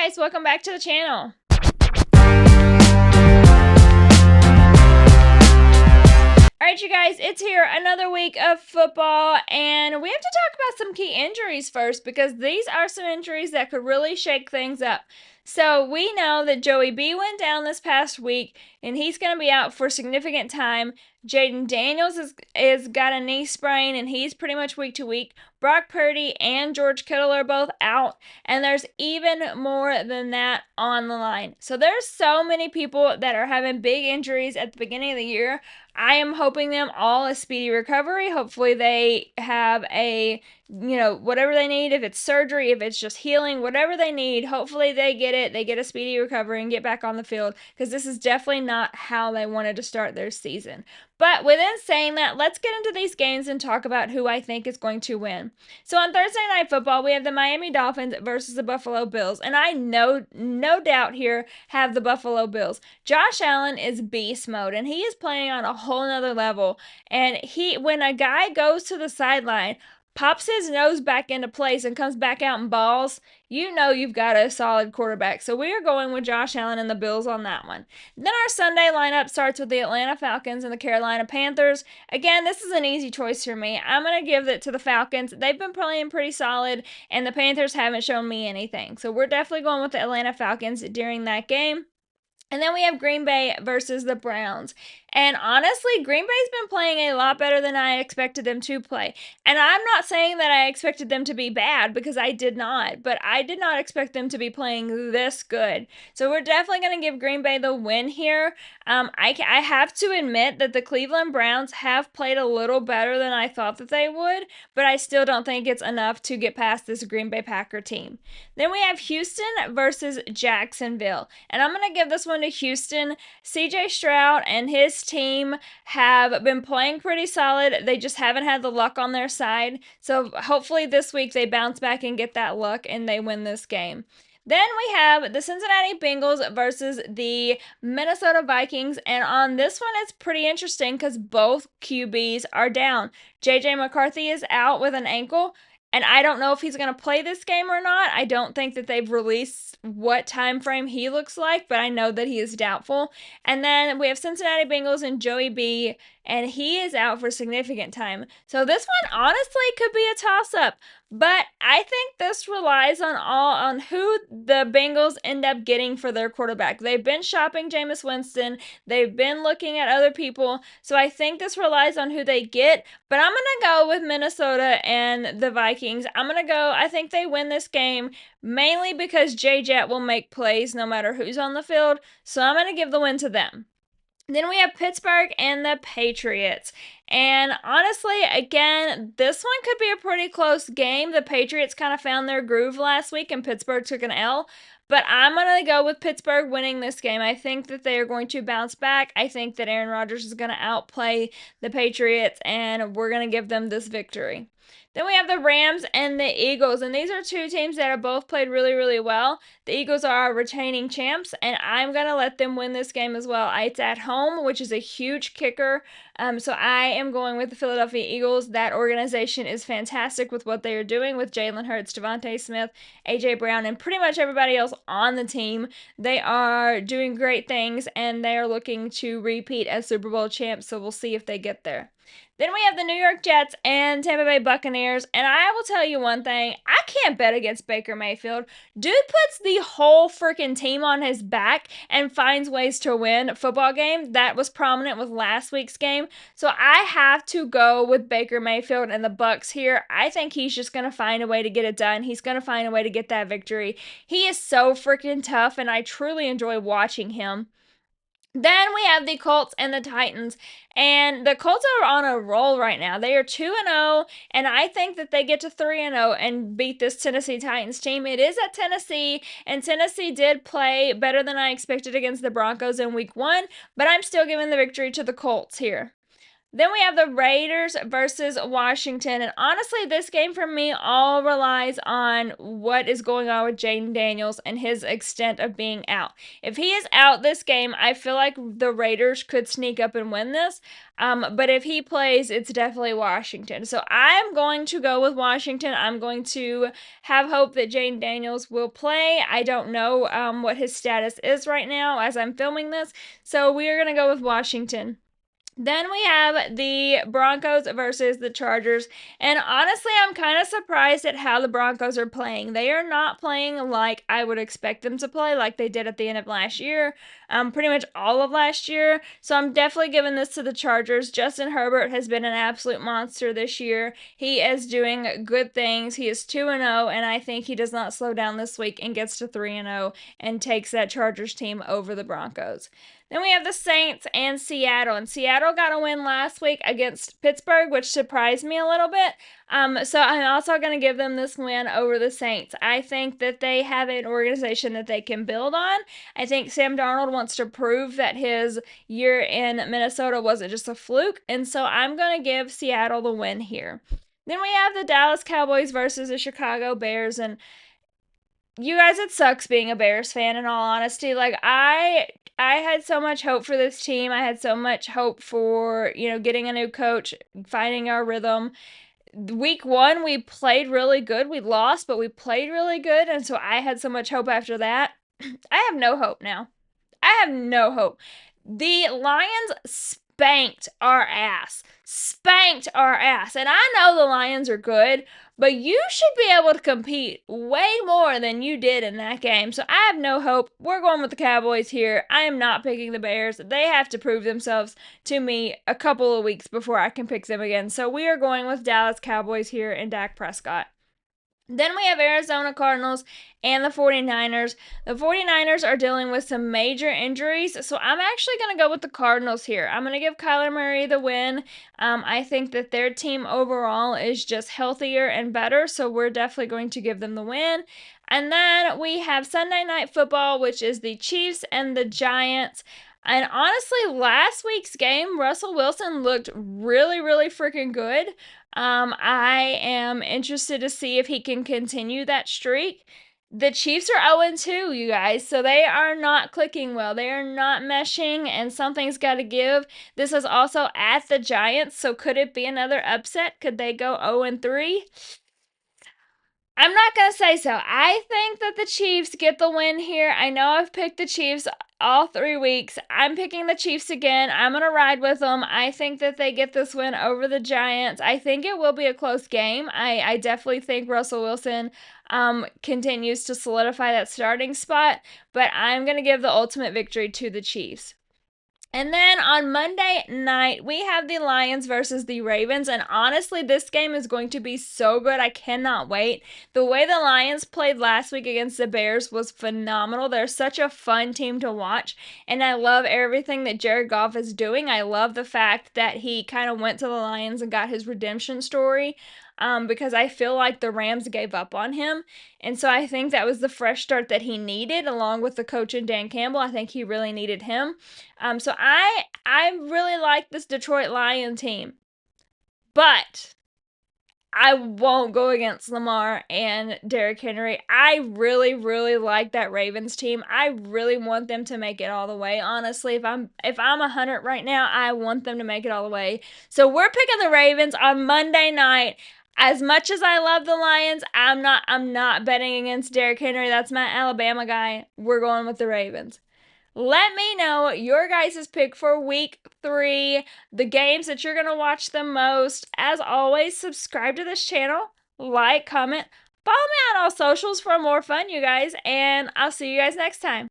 guys, welcome back to the channel. Alright you guys, it's here, another week of football, and we have to talk about some key injuries first because these are some injuries that could really shake things up. So we know that Joey B went down this past week, and he's going to be out for significant time. Jayden Daniels is got a knee sprain, and he's pretty much week to week. Brock Purdy and George Kittle are both out, and there's even more than that on the line. So there's so many people that are having big injuries at the beginning of the year. I am hoping them all a speedy recovery. Hopefully they have whatever they need, if it's surgery, if it's just healing, whatever they need, hopefully they get it, they get a speedy recovery and get back on the field, because this is definitely not how they wanted to start their season. But within saying that, let's get into these games and talk about who I think is going to win. So on Thursday Night Football, we have the Miami Dolphins versus the Buffalo Bills, and I no doubt here have the Buffalo Bills. Josh Allen is beast mode, and he is playing on a whole nother level, and when a guy goes to the sideline, pops his nose back into place and comes back out and balls, you know you've got a solid quarterback. So we are going with Josh Allen and the Bills on that one. Then our Sunday lineup starts with the Atlanta Falcons and the Carolina Panthers. Again, this is an easy choice for me. I'm going to give it to the Falcons. They've been playing pretty solid, and the Panthers haven't shown me anything. So we're definitely going with the Atlanta Falcons during that game. And then we have Green Bay versus the Browns. And honestly, Green Bay's been playing a lot better than I expected them to play. And I'm not saying that I expected them to be bad, because I did not. But I did not expect them to be playing this good. So we're definitely going to give Green Bay the win here. I have to admit that the Cleveland Browns have played a little better than I thought that they would. But I still don't think it's enough to get past this Green Bay Packer team. Then we have Houston versus Jacksonville. And I'm going to give this one to Houston. CJ Stroud and his team have been playing pretty solid. They just haven't had the luck on their side. So hopefully this week they bounce back and get that luck and they win this game. Then we have the Cincinnati Bengals versus the Minnesota Vikings. And on this one, it's pretty interesting because both QBs are down. JJ McCarthy is out with an ankle, and I don't know if he's going to play this game or not. I don't think that they've released what time frame he looks like, but I know that he is doubtful. And then we have Cincinnati Bengals and Joey B, and he is out for significant time. So this one honestly could be a toss-up, but I think this relies on who the Bengals end up getting for their quarterback. They've been shopping Jameis Winston. They've been looking at other people. So I think this relies on who they get, but I'm going to go with Minnesota and the Vikings. I think they win this game mainly because J-Jet will make plays no matter who's on the field. So I'm going to give the win to them. Then we have Pittsburgh and the Patriots. And honestly, again, this one could be a pretty close game. The Patriots kind of found their groove last week, and Pittsburgh took an L. But I'm going to go with Pittsburgh winning this game. I think that they are going to bounce back. I think that Aaron Rodgers is going to outplay the Patriots, and we're going to give them this victory. Then we have the Rams and the Eagles, and these are two teams that have both played really, really well. The Eagles are our retaining champs, and I'm going to let them win this game as well. It's at home, which is a huge kicker, so I am going with the Philadelphia Eagles. That organization is fantastic with what they are doing with Jalen Hurts, Devontae Smith, A.J. Brown, and pretty much everybody else on the team. They are doing great things, and they are looking to repeat as Super Bowl champs, so we'll see if they get there. Then we have the New York Jets and Tampa Bay Buccaneers, and I will tell you one thing, I can't bet against Baker Mayfield. Dude puts the whole freaking team on his back and finds ways to win a football game. That was prominent with last week's game. So I have to go with Baker Mayfield and the Bucs here. I think he's just going to find a way to get it done. He's going to find a way to get that victory. He is so freaking tough, and I truly enjoy watching him. Then we have the Colts and the Titans, and the Colts are on a roll right now. They are 2-0, and I think that they get to 3-0 and beat this Tennessee Titans team. It is at Tennessee, and Tennessee did play better than I expected against the Broncos in week 1, but I'm still giving the victory to the Colts here. Then we have the Raiders versus Washington. And honestly, this game for me all relies on what is going on with Jayden Daniels and his extent of being out. If he is out this game, I feel like the Raiders could sneak up and win this. But if he plays, it's definitely Washington. So I'm going to go with Washington. I'm going to have hope that Jayden Daniels will play. I don't know what his status is right now as I'm filming this. So we are going to go with Washington. Then we have the Broncos versus the Chargers. And honestly, I'm kind of surprised at how the Broncos are playing. They are not playing like I would expect them to play, like they did at the end of last year, pretty much all of last year. So I'm definitely giving this to the Chargers. Justin Herbert has been an absolute monster this year. He is doing good things. He is 2-0, and I think he does not slow down this week and gets to 3-0 and takes that Chargers team over the Broncos. Then we have the Saints and Seattle. And Seattle got a win last week against Pittsburgh, which surprised me a little bit. So I'm also going to give them this win over the Saints. I think that they have an organization that they can build on. I think Sam Darnold wants to prove that his year in Minnesota wasn't just a fluke. And so I'm going to give Seattle the win here. Then we have the Dallas Cowboys versus the Chicago Bears. And you guys, it sucks being a Bears fan, in all honesty. Like, I had so much hope for this team. I had so much hope for, getting a new coach, finding our rhythm. Week 1, we played really good. We lost, but we played really good, and so I had so much hope after that. I have no hope now. I have no hope. The Lions spanked our ass. Spanked our ass. And I know the Lions are good, but you should be able to compete way more than you did in that game. So I have no hope. We're going with the Cowboys here. I am not picking the Bears. They have to prove themselves to me a couple of weeks before I can pick them again. So we are going with Dallas Cowboys here and Dak Prescott. Then we have Arizona Cardinals and the 49ers. The 49ers are dealing with some major injuries, so I'm actually going to go with the Cardinals here. I'm going to give Kyler Murray the win. I think that their team overall is just healthier and better, so we're definitely going to give them the win. And then we have Sunday Night Football, which is the Chiefs and the Giants. And honestly, last week's game, Russell Wilson looked really, really freaking good. I am interested to see if he can continue that streak. The Chiefs are 0-2, you guys, so they are not clicking well. They are not meshing, and something's got to give. This is also at the Giants, so could it be another upset? Could they go 0-3? I'm not going to say so. I think that the Chiefs get the win here. I know I've picked the Chiefs all 3 weeks. I'm picking the Chiefs again. I'm going to ride with them. I think that they get this win over the Giants. I think it will be a close game. I definitely think Russell Wilson continues to solidify that starting spot, but I'm going to give the ultimate victory to the Chiefs. And then on Monday night, we have the Lions versus the Ravens. And honestly, this game is going to be so good. I cannot wait. The way the Lions played last week against the Bears was phenomenal. They're such a fun team to watch. And I love everything that Jared Goff is doing. I love the fact that he kind of went to the Lions and got his redemption story. Because I feel like the Rams gave up on him. And so I think that was the fresh start that he needed, along with the coach and Dan Campbell. I think he really needed him. So I really like this Detroit Lion team. But I won't go against Lamar and Derrick Henry. I really, really like that Ravens team. I really want them to make it all the way. Honestly, if I'm 100 right now, I want them to make it all the way. So we're picking the Ravens on Monday night. As much as I love the Lions, I'm not betting against Derrick Henry. That's my Alabama guy. We're going with the Ravens. Let me know your guys' pick for week 3, the games that you're going to watch the most. As always, subscribe to this channel, like, comment, follow me on all socials for more fun, you guys, and I'll see you guys next time.